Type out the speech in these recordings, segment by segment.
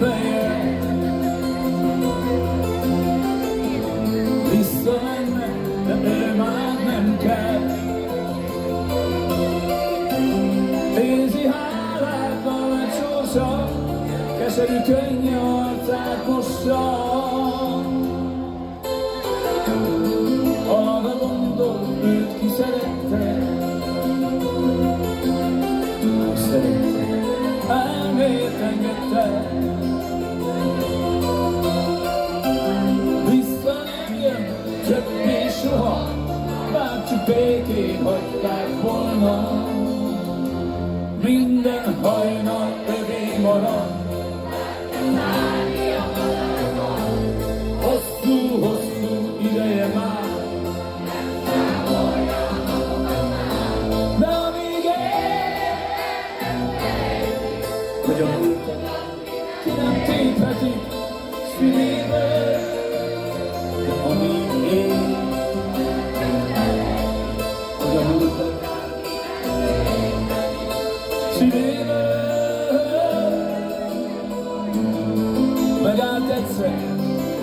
feje, visszamenne, de ő már nem kell. Érzi hálát, nagy sorsa, keserű könnye arcát mossa. Arra gondol, őt ki szerette, elmét engedte. Vissza nem jön többé soha, bár csak békén hagyták volna. Minden hajnal övé marad, hosszú-hosszú ideje már. De amíg él, hogy a múltat ki nem tépheti szívéből. De amíg él, hogy a múltat szívéből. Megállt egyszer,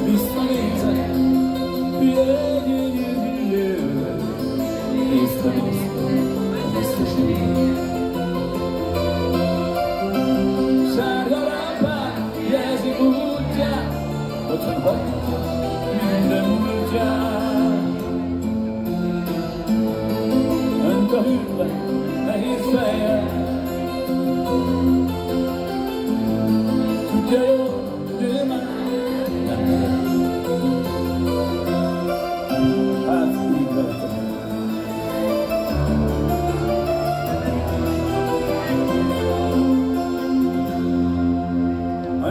visszanézett, nézte a biztos nézett. Sárga lámpák jelzi útját, otthon hagyja minden múltját. Önt a hűtlen, nehéz fejjel, tudja jól, ő már nem kell. Hát így veletek.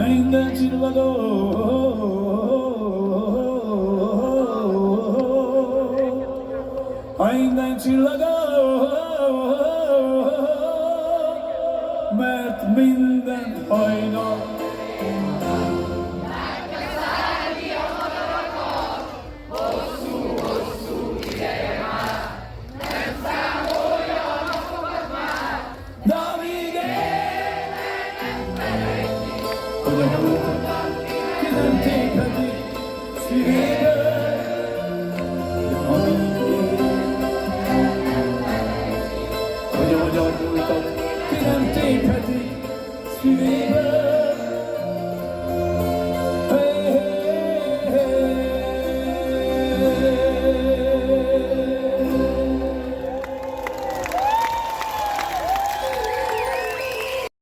Minden csillagó, minden csillagó, mert minden hajnal hogy a múltat ki nem tépheti szívéből.